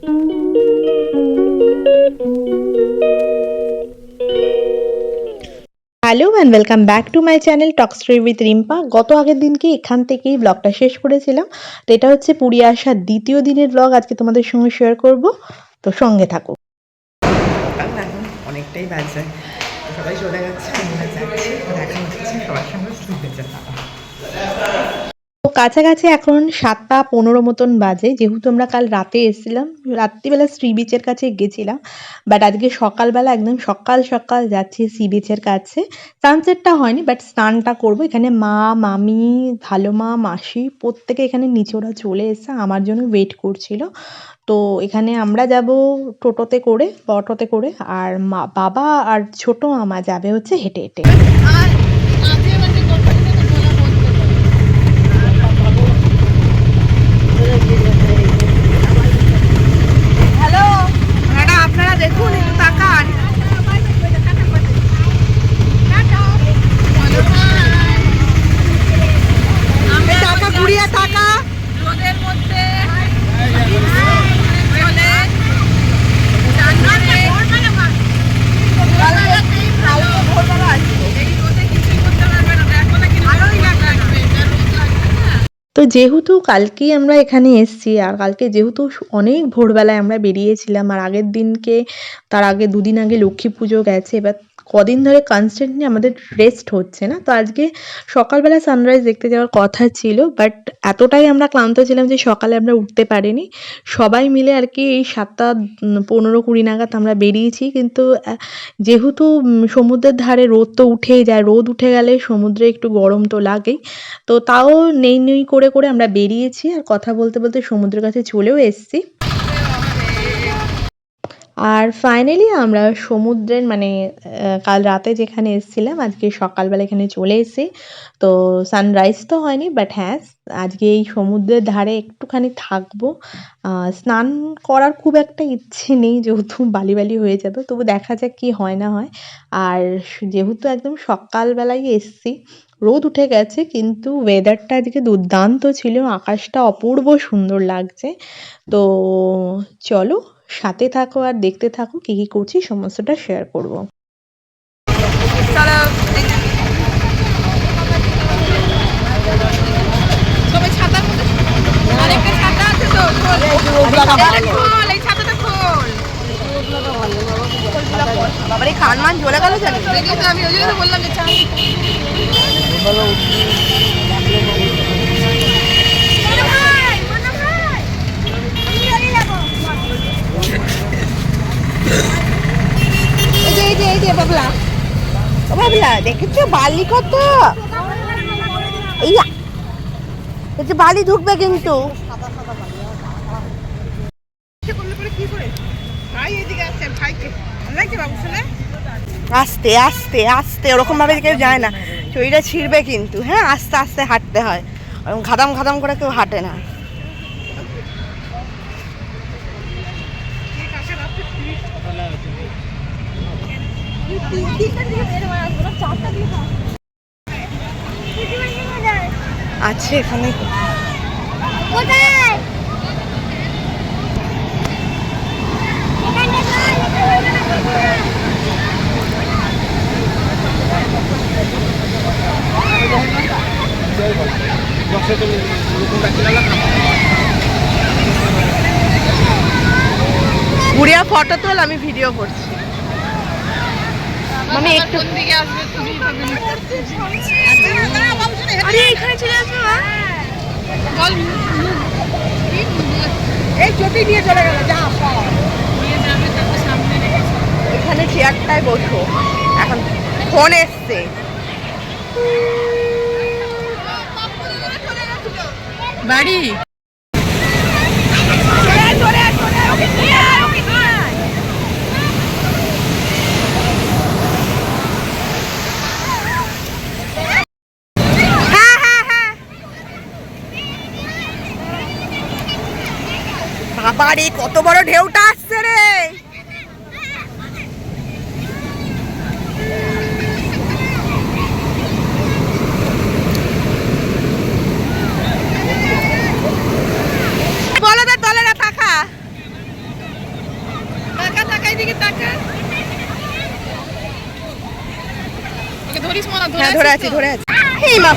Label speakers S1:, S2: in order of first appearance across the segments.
S1: Hello and welcome back to my channel talk story with Rimpa. গত আগের দিনকে এখান থেকেই ব্লগটা শেষ করেছিলাম। তো এটা হচ্ছে পুরী আসার দ্বিতীয় দিনের ব্লগ, আজকে তোমাদের সঙ্গে শেয়ার করব, তো সঙ্গে থাকো।
S2: এখন অনেকটাই বাজে, সবাই চলে গেছে, আমরা যাচ্ছি, দেখা হচ্ছে সবার সঙ্গে শুনতে যাবো।
S1: তো কাছাকাছি এখন 7টা 15 মতন বাজে, যেহেতু আমরা কাল রাতে এসেছিলাম, রাত্রিবেলা সি বিচের কাছে গেছিলাম, বাট আজকে সকালবেলা একদম সকাল সকাল যাচ্ছি সি বিচের কাছে। সানসেটটা হয়নি, বাট স্নানটা করব। এখানে মা, মামি, ভালো মা, মাসি প্রত্যেকে এখানে নিচে ওরা চলে এসেছে, আমার জন্য ওয়েট করছিল। তো এখানে আমরা যাব টোটোতে করে বা অটোতে করে, আর মা, বাবা আর ছোট মামা যাবে হচ্ছে হেঁটে হেঁটে।
S2: হ্যালো ম্যাডাম, আপনারা দেখুন, একটু তাকান। টাকা ঘুরিয়ে টাকা রোদের মধ্যে
S1: তো যেহেতু কালকেই আমরা এখানে এসেছি, আর কালকে যেহেতু অনেক ভোরবেলায় আমরা বেরিয়েছিলাম, আর আগের দিনকে, তার আগে দুদিন আগে লক্ষ্মী পুজো গেছে, এবার কদিন ধরে কনস্ট্যান্টলি আমাদের রেস্ট হচ্ছে না। তো আজকে সকালবেলা সানরাইজ দেখতে যাওয়ার কথা ছিল, বাট এতটাই আমরা ক্লান্ত ছিলাম যে সকালে আমরা উঠতে পারিনি। সবাই মিলে আর কি এই 7টা 15 20 নাগাদ আমরা বেরিয়েছি, কিন্তু যেহেতু সমুদ্রের ধারে রোদ তো উঠেই যায়, রোদ উঠে গেলে সমুদ্রে একটু গরম তো লাগেই। তো তাও নেই নেই করে করে আমরা বেরিয়েছি, আর কথা বলতে বলতে সমুদ্রের কাছে চলেও এসেছি। আর ফাইনালি আমরা সমুদ্রের মানে কাল রাতে যেখানে এসেছিলাম, আজকে সকালবেলা এখানে চলে এসেছি। তো সানরাইজ তো হয়নি, বাট হ্যাঁ, আজকে এই সমুদ্রের ধারে একটুখানি থাকবো। স্নান করার খুব একটা ইচ্ছে নেই, যেহেতু বালি বালি হয়ে যাবে, তবু দেখা যাক কি হয় না হয়। আর যেহেতু একদম সকালবেলায় এসেছি, রোদ উঠে গেছে, কিন্তু ওয়েদারটা আজকে দুর্দান্ত ছিল, আকাশটা অপূর্ব সুন্দর লাগছে। তো চলো সাথে থাকো আর দেখতে থাকো কি কি করছি, সমস্তটা শেয়ার করব।
S2: খান মান জ্বলে গেল, জানি আমি ওই জন্য বললাম যে এই যে বাবলা, ও বাবলা, দেখেছো বালি কত? এই যে বালি ঢুকবে কিন্তু। আস্তে আস্তে আস্তে, ওরকম ভাবে কেউ যায় না, চইটা ছিঁড়বে কিন্তু। হ্যাঁ, আস্তে আস্তে হাঁটতে হয়, ঘাদাম ঘাদাম করে কেউ হাঁটে না। আছে এখানে ঘুরিয়া ফটো তোল, আমি ভিডিও করছি। মানে একটু দিকে আসবে, তুমি আরে এখানে চলে আসবে না, বল এই চটি দিয়ে চলে গেল, যা নিয়ে যাবে তার সামনে রেখেছে, এখানে চেয়ারটায় বসো। এখন ফোন এসছে, বাড়ি বাবারে কত বড় ঢেউটা আসছে রে। বলো তো, তলে না থাকা
S3: এদিকে তাকা। ওকে ধরিস মনা,
S2: হ্যাঁ ধরে আছি ধরে আছি। এই মা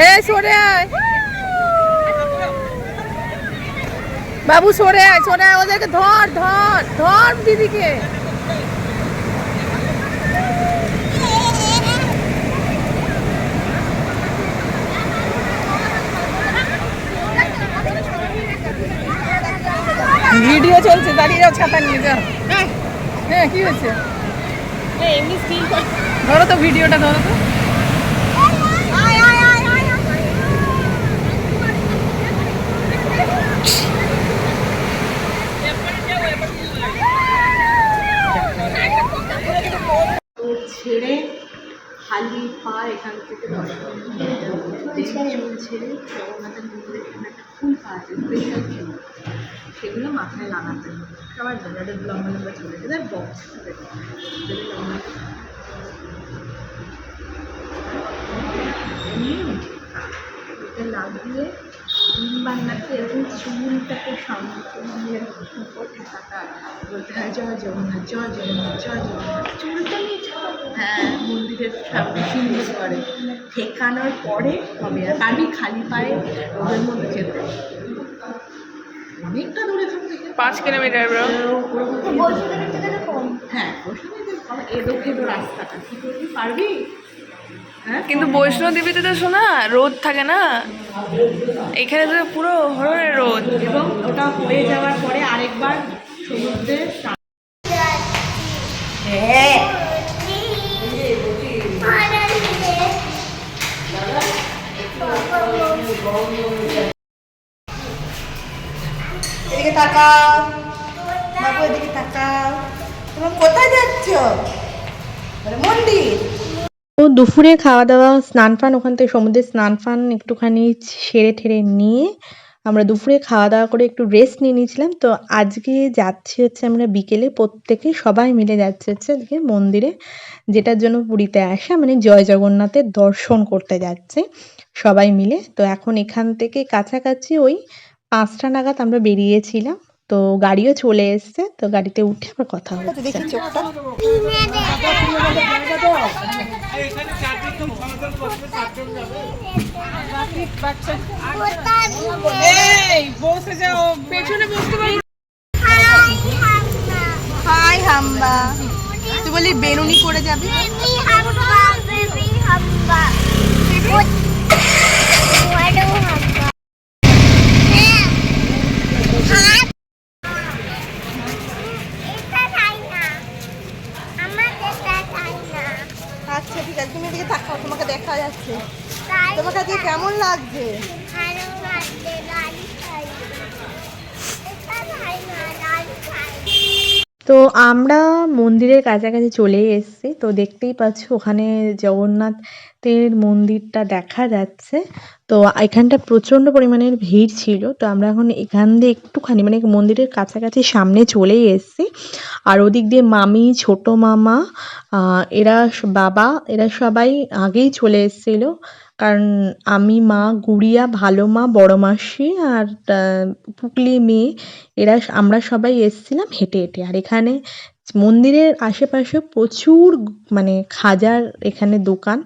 S3: এই সরে আয় বাবু, সরে আয় সরে আয়, ওদেরকে ধর ধর ধর দিদিকে। ভিডিও চলছে, দাঁড়িয়ে যাও, ছাতা নিয়ে যাও। হ্যাঁ কি হয়েছে? ধরো তো ভিডিওটা, ধরো তো।
S1: ছেড়ে খালি পা এখান থেকে দর্শন ছেড়ে জগন্নাথের মন্দিরে এখানে একটা ফুল পাওয়া যায় স্পেশাল ফুল, সেগুলো মাথায় লাগাতে হবে সবার জন্য। যাদের লম্বা লম্বা চলে যাদের বক্স লাগিয়ে বান্নাকে এরকম চুলটাকে সামনে দিয়ে উপর ঠেকাটা বলতে হয় জয় জগন্নাথ জয় জগন্নাথ জয় জগন্নাথ। চুলটা নিয়ে হ্যাঁ মন্দিরের সামনে সুন্দর করে ঠেকানোর পরে হবে। আর আমি খালি পায়ে রোদের মধ্যে যেতে অনেকটা দূরে এখান থেকে
S3: 5 কিলোমিটার ব্রো।
S1: হ্যাঁ এদোকে তো রাস্তাটা কি করবি পারবি?
S3: কিন্তু বৈষ্ণব দেবীতে তো শোনা রোদ থাকে না, এখানে তো পুরো হররের রোদ।
S1: এবং ওটা হয়ে যাওয়ার পরে আরেকবার সমুদ্রে
S2: হ্যাঁ এদিকে তাকাও বাবু, এদিকে তাকাও। তুমি কোথায় যাচ্ছ? মন্দির।
S1: তো দুপুরে খাওয়া দাওয়া স্নান ফান ওখান থেকে সমুদ্রে স্নান ফান একটুখানি সেরে ঠেরে নিয়ে আমরা দুপুরে খাওয়া দাওয়া করে একটু রেস্ট নিয়ে নিয়েছিলাম। তো আজকে যাচ্ছি হচ্ছে আমরা বিকেলে প্রত্যেকে সবাই মিলে যাচ্ছে হচ্ছে আজকে মন্দিরে, যেটার জন্য পুরীতে আসা মানে জয় জগন্নাথের দর্শন করতে যাচ্ছে সবাই মিলে। তো এখন এখান থেকে কাছাকাছি ওই 5টা নাগাদ আমরা বেরিয়েছিলাম, তো গাড়িও চলে এসছে, তো গাড়িতে উঠে আবার কথা হচ্ছে।
S2: দেখি চোখটা
S3: বসে যাও, পেছনে বসতে পারি।
S2: হাই হাম্বা, তুই বলি বেরুনি করে যাবি। আচ্ছা ঠিক আছে, তুমি এদিকে তাকাও, তোমাকে দেখা যাচ্ছে। তোমাকে আজকে কেমন লাগছে?
S1: তো আমরা মন্দিরের কাছাকাছি চলে এসেছি, তো দেখতেই পাচ্ছ ওখানে জগন্নাথের মন্দিরটা দেখা যাচ্ছে। তো এখানটা প্রচণ্ড পরিমাণের ভিড় ছিল, তো আমরা এখন এখান দিয়ে একটুখানি মানে মন্দিরের কাছাকাছি সামনে চলেই এসেছি। আর ওদিক দিয়ে মামি ছোট মামা বাবা এরা সবাই আগেই চলে এসেছিল, কারণ আমি মা গুড়িয়া ভালো মা বড় মাসি আর পুকলি মেয়ে আমরা সবাই এসেছিলাম হেঁটে হেঁটে। আর এখানে মন্দিরের আশেপাশে প্রচুর মানে খাজার এখানে দোকান,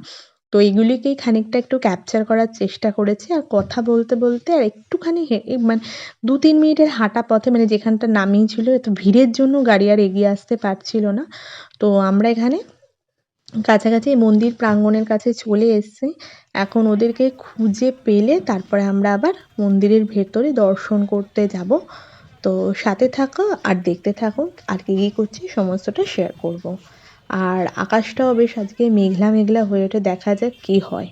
S1: তো এগুলিকেই খানিকটা একটু ক্যাপচার করার চেষ্টা করেছি। আর কথা বলতে বলতে আর একটুখানি মানে 2-3 মিনিটের হাঁটা পথে মানে যেখানটা নামিয়েছিল, এত ভিড়ের জন্য গাড়ি আর এগিয়ে আসতে পারছিল না। তো আমরা এখানে কাছাকাছি মন্দির প্রাঙ্গণের কাছে চলে এসেছি। এখন ওদেরকে খুঁজে পেলে তারপরে আমরা আবার মন্দিরের ভেতরে দর্শন করতে যাব। তো সাথে থাকো আর দেখতে থাকো আর কী কী করছি সমস্তটা শেয়ার করব। আর আকাশটাও বেশ আজকে মেঘলা মেঘলা হয়ে ওঠে, দেখা যাক কী হয়।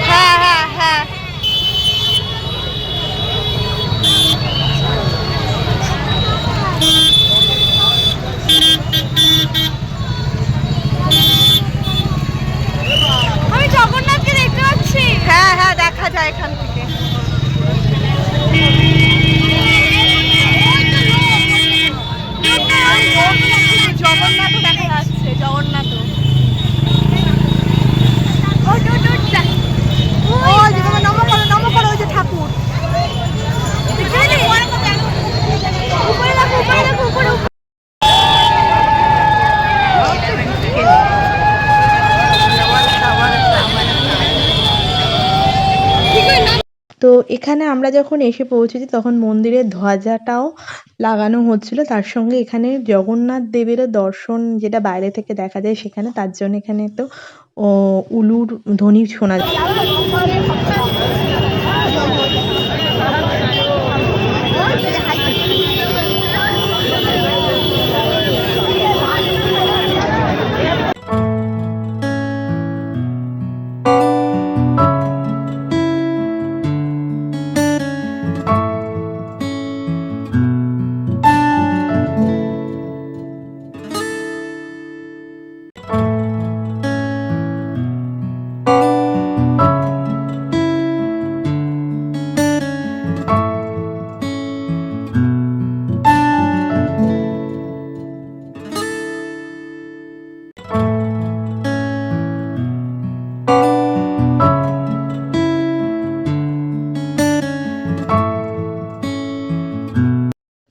S2: হ্যাঁ হ্যাঁ হ্যাঁ
S3: আমি জগন্নাথকে দেখতে পাচ্ছি।
S2: হ্যাঁ হ্যাঁ দেখা যায় এখান থেকে।
S3: জগন্নাথও দেখা যাচ্ছে, জগন্নাথ।
S2: ওই যে তোমার নম করো ওই যে ঠাকুর।
S1: তো এখানে আমরা যখন এসে পৌঁছেছি তখন মন্দিরের ধ্বজাটাও লাগানো হচ্ছিল, তার সঙ্গে এখানে জগন্নাথ দেবেরও দর্শন যেটা বাইরে থেকে দেখা যায় সেখানে, তার জন্য এখানে তো উলুর ধ্বনি শোনা যায়।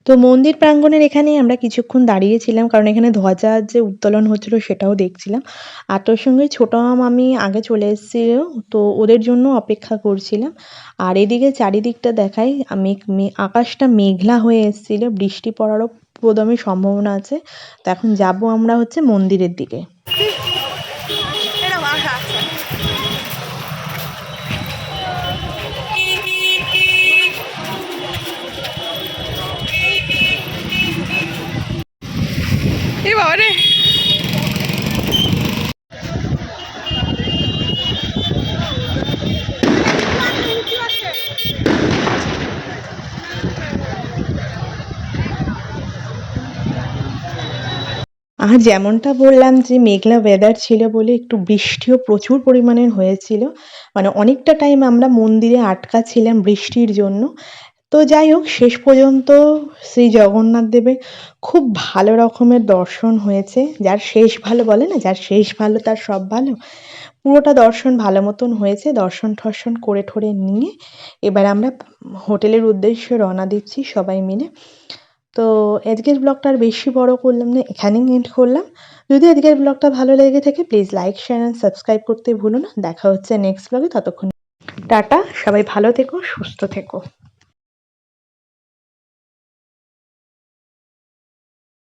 S1: তো মন্দির প্রাঙ্গণের এখানেই আমরা কিছুক্ষণ দাঁড়িয়েছিলাম, কারণ এখানে ধ্বজা যে উত্তোলন হচ্ছিল সেটাও দেখছিলাম। আর তোর সঙ্গে ছোটো মামি আগে চলে এসেছিল, তো ওদের জন্য অপেক্ষা করছিলাম। আর এদিকে চারিদিকটা দেখাই, আকাশটা মেঘলা হয়ে এসেছিল, বৃষ্টি পড়ারও প্রদমে সম্ভাবনা আছে। তো এখন যাব আমরা হচ্ছে মন্দিরের দিকে।
S3: এই বাবা রে,
S1: আর যেমনটা বললাম যে মেঘলা ওয়েদার ছিল বলে একটু বৃষ্টিও প্রচুর পরিমাণের হয়েছিল, মানে অনেকটা টাইম আমরা মন্দিরে আটকা ছিলাম বৃষ্টির জন্য। তো যাই হোক, শেষ পর্যন্ত শ্রী জগন্নাথ দেবের খুব ভালো রকমের দর্শন হয়েছে। যার শেষ ভালো বলে না, যার শেষ ভালো তার সব ভালো, পুরোটা দর্শন ভালো মতন হয়েছে। দর্শন ঠর্শন করে ঠরে নিয়ে এবার আমরা হোটেলের উদ্দেশ্যে রওনা দিচ্ছি সবাই মিলে। তো আজকের ব্লগটা আর বেশি বড় করলাম না, এখানেই এন্ড করলাম। যদি আজকের ব্লগটা ভালো লেগে থাকে please like share and subscribe করতে ভুলো না। দেখা হচ্ছে নেক্সট ব্লগে, ততক্ষণ টাটা, সবাই ভালো থেকো, সুস্থ থেকো।